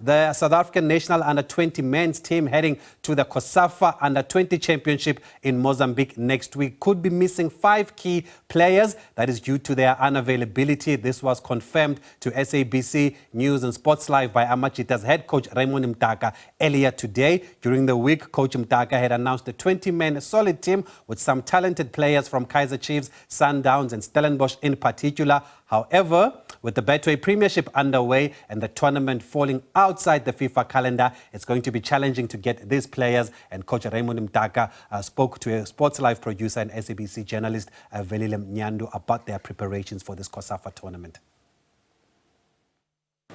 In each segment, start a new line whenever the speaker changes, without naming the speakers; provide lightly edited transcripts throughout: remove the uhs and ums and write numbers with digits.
The South African national under-20 men's team heading to the COSAFA U20 Championship in Mozambique next week could be missing 5 key players. That is due to their unavailability. This was confirmed to SABC News and Sports Live by Amajita's head coach Raymond Mdaka earlier today. During the week, Coach Mdaka had announced a 20-man solid team with some talented players from Kaizer Chiefs, Sundowns and Stellenbosch in particular. However, with the Betway Premiership underway and the tournament falling outside the FIFA calendar, it's going to be challenging to get these players. And Coach Raymond Mdaka spoke to a Sports Live producer and SABC journalist, Velile Mnyandu, about their preparations for this COSAFA tournament.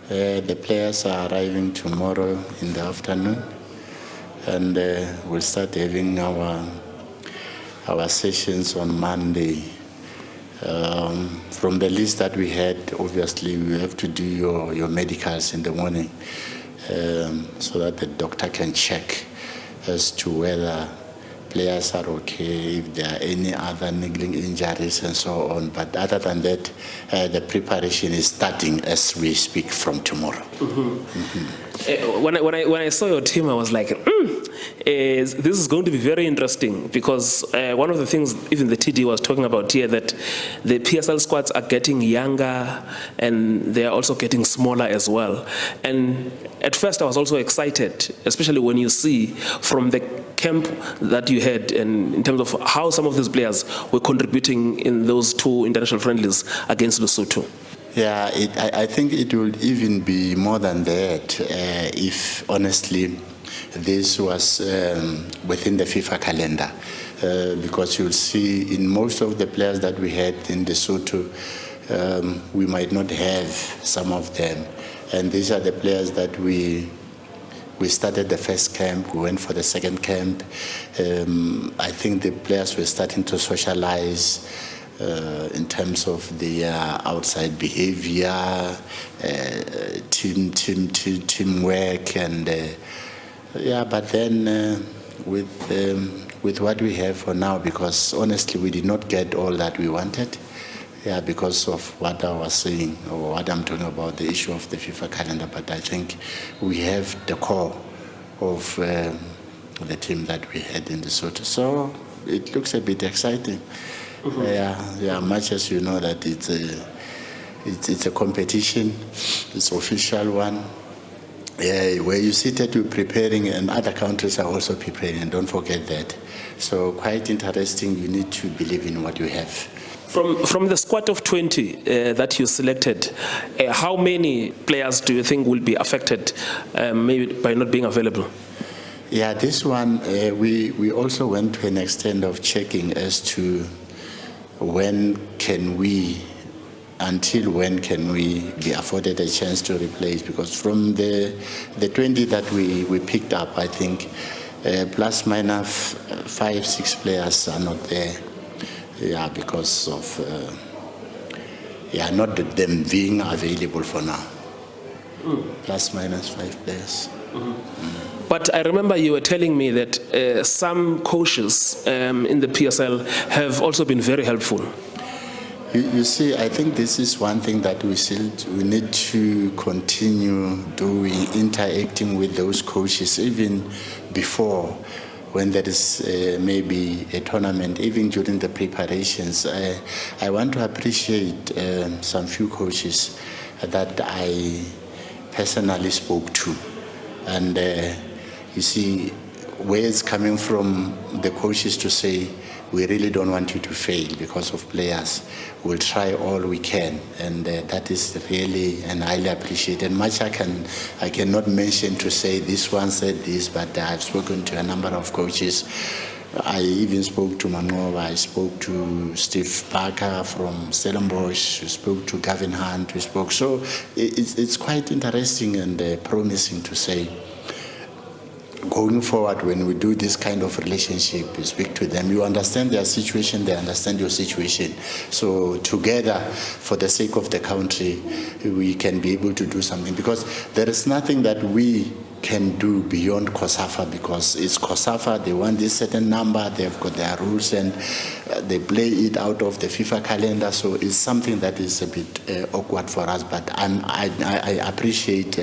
The players are arriving tomorrow in the afternoon, and we'll start having our sessions on Monday. From the list that we had, obviously we have to do your medicals in the morning so that the doctor can check as to whether players are okay, if there are any other niggling injuries and so on. But other than that, the preparation is starting as we speak from tomorrow.
When I saw your team, I was like, this is going to be very interesting, because one of the things even the TD was talking about here, that the PSL squads are getting younger and they are also getting smaller as well. And at first I was also excited, especially when you see from the camp that you had, and in terms of how some of these players were contributing in those 2 international friendlies against Lesotho.
Yeah, I think it will even be more than that if, honestly, this was within the FIFA calendar. Because you'll see in most of the players that we had in Lesotho, we might not have some of them. And these are the players that we started the first camp, we went for the second camp. I think the players were starting to socialize in terms of their outside behavior, teamwork, and yeah. But then with what we have for now, because honestly we did not get all that we wanted. Yeah, because of what I was saying, or what I'm talking about, the issue of the FIFA calendar. But I think we have the core of the team that we had in Lesotho. So it looks a bit exciting. Yeah, much as you know that it's a competition, it's official one. Where you sit that you're preparing, and other countries are also preparing, and don't forget that. So quite interesting. You need to believe in what you have.
From the squad of 20 that you selected, how many players do you think will be affected maybe by not being available?
Yeah, this one, we also went to an extent of checking as to until when can we be afforded a chance to replace, because from the 20 that we picked up, I think plus minus 5-6 players are not there. Yeah, because of not them being available for now. Plus minus 5 players.
But I remember you were telling me that some coaches in the PSL have also been very helpful.
You see, I think this is one thing that we need to continue doing, interacting with those coaches even before, when there is maybe a tournament, even during the preparations. I want to appreciate some few coaches that I personally spoke to. And you see, where it's coming from the coaches to say, we really don't want you to fail because of players. We'll try all we can, and that is really and highly appreciated. Much I cannot mention to say this one said this, but I've spoken to a number of coaches. I even spoke to Manova, I spoke to Steve Parker from Stellenbosch, we spoke to Gavin Hunt, we spoke. So it's quite interesting and promising to say, going forward, when we do this kind of relationship, you speak to them, you understand their situation, they understand your situation. So together, for the sake of the country, we can be able to do something, because there is nothing that we can do beyond COSAFA, because it's COSAFA, they want this certain number, they've got their rules, and they play it out of the FIFA calendar. So it's something that is a bit awkward for us, but I appreciate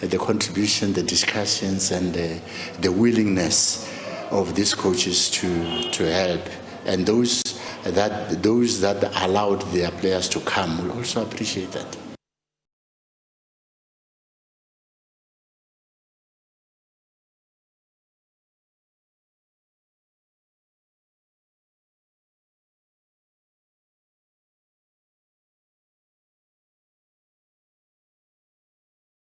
the contribution, the discussions, and the willingness of these coaches to help. And those that allowed their players to come, we also appreciate that.